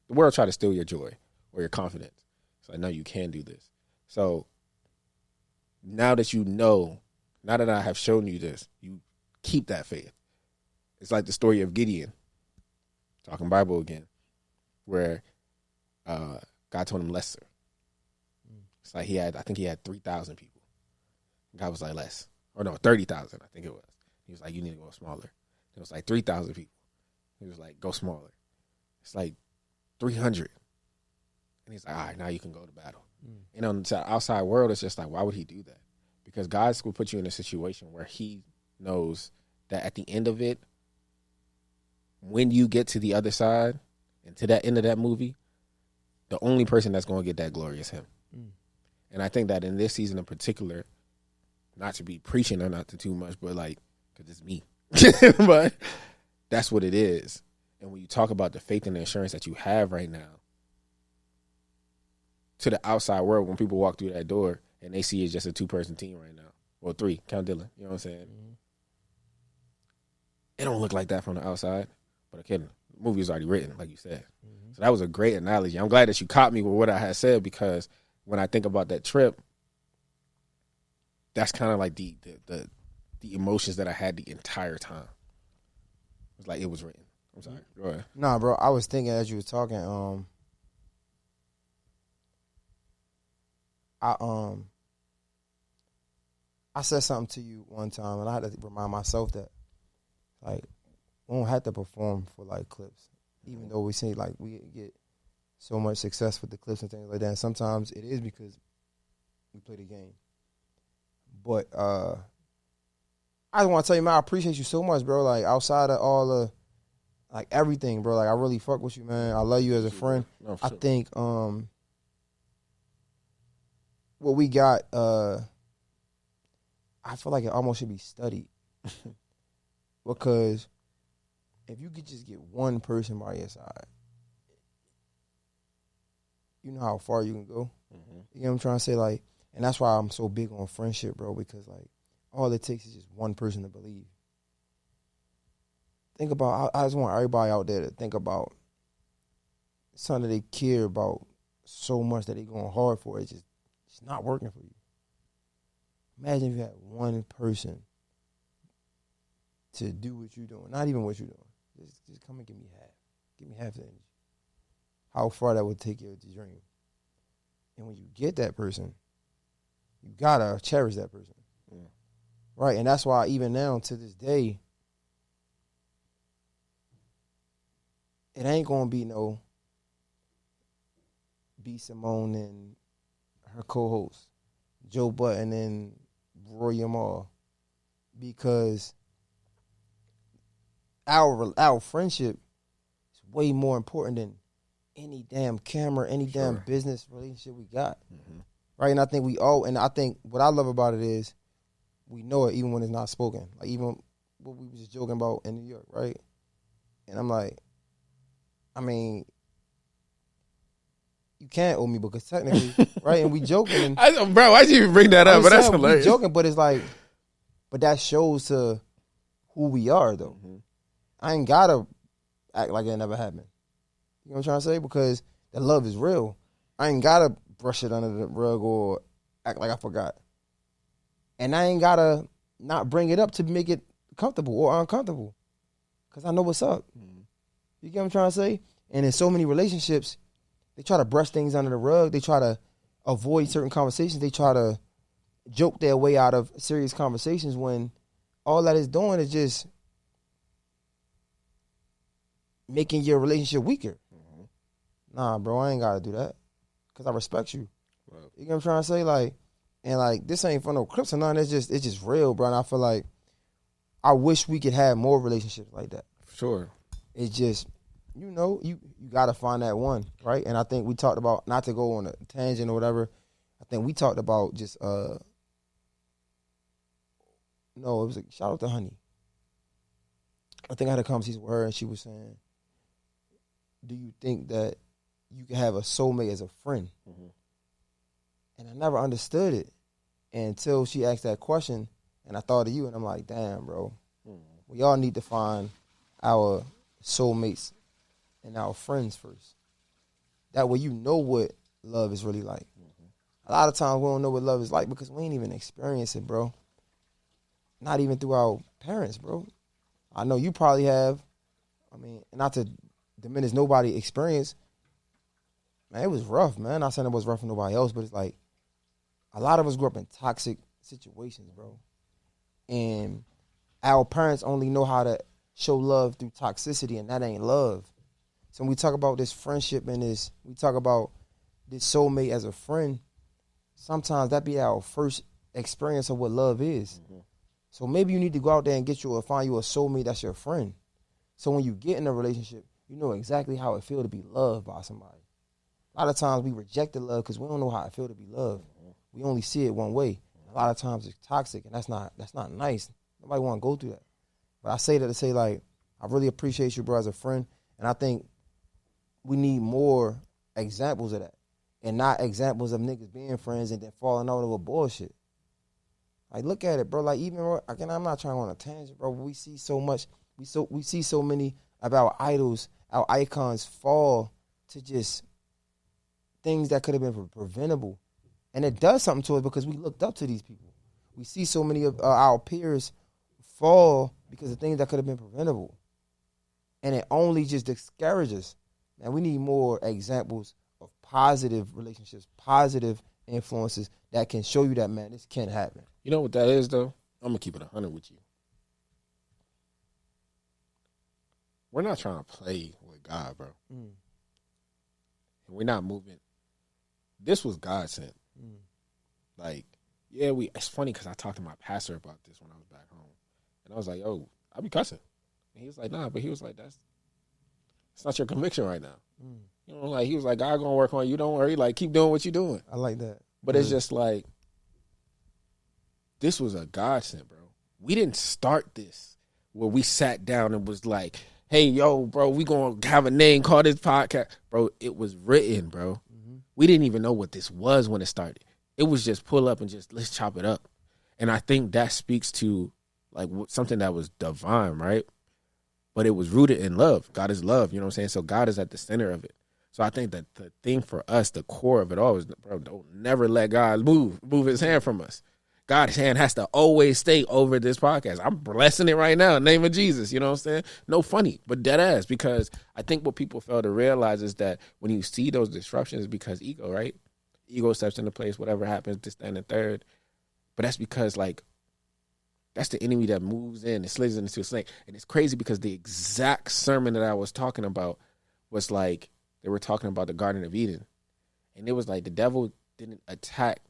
the world try to steal your joy or your confidence. So I know you can do this. So now that you know, now that I have shown you this, you keep that faith. It's like the story of Gideon, talking Bible again, where God told him lesser. It's like I think he had 3,000 people. God was like, less. Or no, 30,000, I think it was. He was like, you need to go smaller. It was like 3,000 people. He was like, go smaller. It's like 300. And he's like, all right, now you can go to battle. And on the outside world, it's just like, why would he do that? Because God will put you in a situation where he knows that at the end of it, when you get to the other side and to that end of that movie, the only person that's going to get that glory is him. And I think that in this season in particular, not to be preaching or not to too much, but like, because it's me. But that's what it is. And when you talk about the faith and the assurance that you have right now, to the outside world, when people walk through that door and they see it's just a 2-person team right now, or 3, count Dylan, you know what I'm saying? It don't look like that from the outside, but again, the movie is already written, like you said. So that was a great analogy. I'm glad that you caught me with what I had said, because when I think about that trip, that's kind of like the emotions that I had the entire time. It's like it was written. I'm sorry. Go ahead. Nah, bro, I was thinking as you were talking, I said something to you one time, and I had to remind myself that, like, we don't have to perform for, like, clips, even though we see, like, we get so much success with the clips and things like that. And sometimes it is because we play the game. But I just want to tell you, man, I appreciate you so much, bro. Like, outside of all the, like, everything, bro. Like, I really fuck with you, man. I love you as a friend. No, I sure. think what we got, I feel like it almost should be studied. Because if you could just get one person by your side, you know how far you can go. You know what I'm trying to say? Like, and that's why I'm so big on friendship, bro, because, like, all it takes is just one person to believe. Think about, I just want everybody out there to think about something that they care about so much that they're going hard for. It's not working for you. Imagine if you had one person to do what you're doing, not even what you're doing. Just come and give me half. Give me half the energy. How far that would take you to dream. And when you get that person, you gotta cherish that person. Right? And that's why even now, to this day, it ain't gonna be no B. Simone and her co-host, Joe Button and Roy Amal, because our friendship is way more important than any damn camera, any damn business relationship we got. Right? And I think I think what I love about it is we know it even when it's not spoken. Like, even what we were just joking about in New York, right? And I'm like, I mean, you can't owe me because technically, right? And we joking. And, bro, why'd you even bring that up? But that's hilarious. We joking, but it's like, but that shows to who we are, though. I ain't gotta act like it never happened. You know what I'm trying to say? Because the love is real. I ain't gotta brush it under the rug or act like I forgot. And I ain't gotta not bring it up to make it comfortable or uncomfortable. Because I know what's up. You get what I'm trying to say? And in so many relationships, they try to brush things under the rug. They try to avoid certain conversations. They try to joke their way out of serious conversations when all that is doing is just making your relationship weaker. Nah, bro, I ain't got to do that because I respect you. Right. You know what I'm trying to say? Like, and like, this ain't for no clips or nothing. It's just real, bro. And I feel like I wish we could have more relationships like that. Sure. It's just, you know, you got to find that one, right? And I think we talked about, not to go on a tangent or whatever, I think we talked about just, no, it was like, shout out to Honey. I think I had a conversation with her and she was saying, do you think that you can have a soulmate as a friend? And I never understood it until she asked that question, and I thought of you, and I'm like, damn, bro. We all need to find our soulmates and our friends first. That way you know what love is really like. A lot of times we don't know what love is like because we ain't even experience it, bro. Not even through our parents, bro. I know you probably have. I mean, not to diminish nobody experience. Man, it was rough, man. Not saying it was rough for nobody else, but it's like a lot of us grew up in toxic situations, bro. And our parents only know how to show love through toxicity, and that ain't love. So when we talk about this friendship and we talk about this soulmate as a friend, sometimes that be our first experience of what love is. Mm-hmm. So maybe you need to go out there and find you a soulmate that's your friend. So when you get in a relationship, you know exactly how it feels to be loved by somebody. A lot of times we reject the love because we don't know how it feels to be loved. We only see it one way. A lot of times it's toxic, and that's not nice. Nobody want to go through that. But I say that to say, like, I really appreciate you, bro, as a friend, and I think we need more examples of that, and not examples of niggas being friends and then falling out over bullshit. Like, look at it, bro. Like, even again, I'm not trying to go on a tangent, bro. But we see so much. We see so many of our idols, our icons fall to just things that could have been preventable. And it does something to us because we looked up to these people. We see so many of our peers fall because of things that could have been preventable. And it only just discourages. And we need more examples of positive relationships, positive influences that can show you that, man, this can happen. You know what that is, though? I'm going to keep it 100 with you. We're not trying to play with God, bro. Mm. We're not moving. This was God sent. Mm. Like, yeah, it's funny because I talked to my pastor about this when I was back home. And I was like, yo, I be cussing. And he was like, nah, but he was like, it's not your conviction right now. Mm. You know, like, he was like, God gonna work on you, don't worry. Like, keep doing what you're doing. I like that. But it's just like, this was a godsend, bro. We didn't start this where we sat down and was like, hey, yo, bro, we gonna have a name, call this podcast. Bro, it was written, bro. Mm-hmm. We didn't even know what this was when it started. It was just pull up and just let's chop it up. And I think that speaks to like something that was divine, right? But it was rooted in love. God is love, you know what I'm saying? So God is at the center of it. So I think that the thing for us, the core of it all is, bro, don't never let God move his hand from us. God's hand has to always stay over this podcast. I'm blessing it right now in the name of Jesus. You know what I'm saying? No funny, but dead ass. Because I think what people fail to realize is that when you see those disruptions, because ego, right? Ego steps into place, whatever happens, this, that, and the third. But that's because, like, that's the enemy that moves in and slithers into a snake. And it's crazy because the exact sermon that I was talking about was like, they were talking about the Garden of Eden. And it was like the devil didn't attack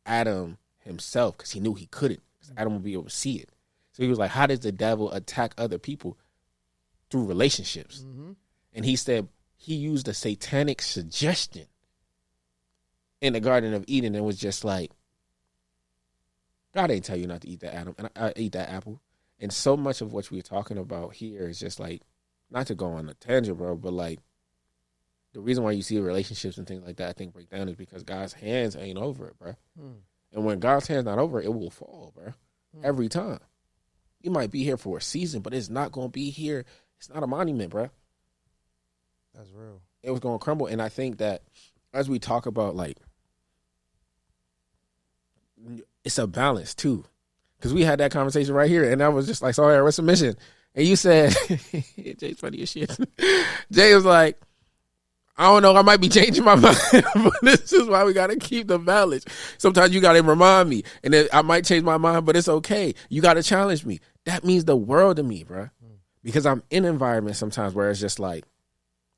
Adam himself because he knew he couldn't, because Adam would be able to see it. So he was like, how does the devil attack other people? Through relationships. Mm-hmm. And he said he used a satanic suggestion in the Garden of Eden and was just like, God ain't tell you not to eat that eat that apple. And so much of what we're talking about here is just like, not to go on a tangent, bro, but like the reason why you see relationships and things like that, I think, break down is because God's hands ain't over it, bro. Mm. And when God's hands not over it, it will fall, bro. Every time. You might be here for a season, but it's not going to be here. It's not a monument, bro. That's real. It was going to crumble. And I think that as we talk about, like, it's a balance, too. Because we had that conversation right here, and I was just like, sorry, what's the mission? And you said, Jay's funny as shit. Jay was like, I don't know, I might be changing my mind, but this is why we got to keep the balance. Sometimes you got to remind me, and then I might change my mind, but it's okay. You got to challenge me. That means the world to me, bro. Because I'm in environments sometimes where it's just like,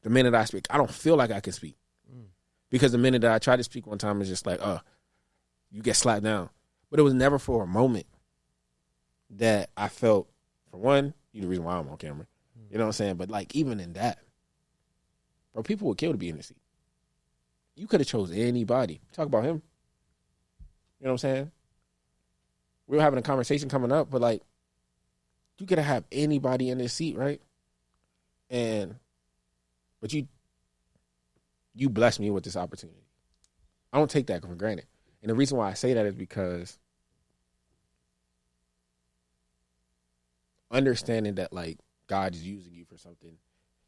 the minute I speak, I don't feel like I can speak. Because the minute that I try to speak one time, it's just like, you get slapped down. But it was never for a moment that I felt, for one, you're the reason why I'm on camera. You know what I'm saying? But like, even in that, bro, people would kill to be in the seat. You could have chose anybody. Talk about him. You know what I'm saying? We were having a conversation coming up, but like, you could have anybody in this seat, right? But you blessed me with this opportunity. I don't take that for granted. And the reason why I say that is because understanding that, like, God is using you for something,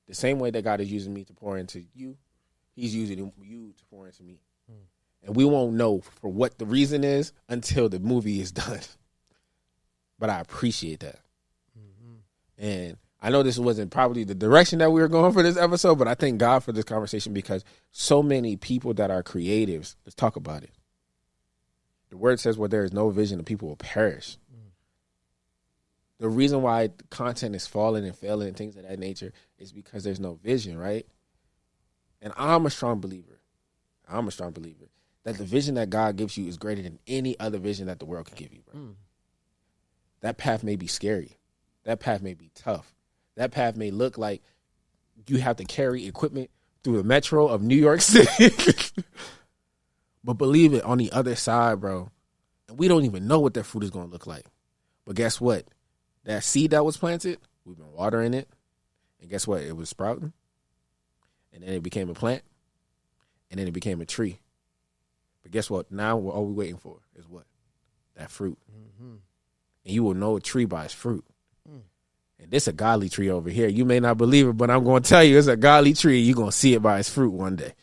the same way that God is using me to pour into you, He's using you to pour into me. And we won't know for what the reason is until the movie is done. But I appreciate that. And I know this wasn't probably the direction that we were going for this episode, but I thank God for this conversation because so many people that are creatives, let's talk about it. The word says where there is no vision, the people will perish. The reason why content is falling and failing and things of that nature is because there's no vision, right? And I'm a strong believer that the vision that God gives you is greater than any other vision that the world can give you, bro. That path may be scary. That path may be tough. That path may look like you have to carry equipment through the metro of New York City. But believe it, on the other side, bro, and we don't even know what that fruit is going to look like. But guess what? That seed that was planted, we've been watering it. And guess what? It was sprouting. And then it became a plant. And then it became a tree. But guess what? Now all we're waiting for is what? That fruit. And you will know a tree by its fruit. And this a godly tree over here. You may not believe it, but I'm going to tell you it's a godly tree. You're going to see it by its fruit one day.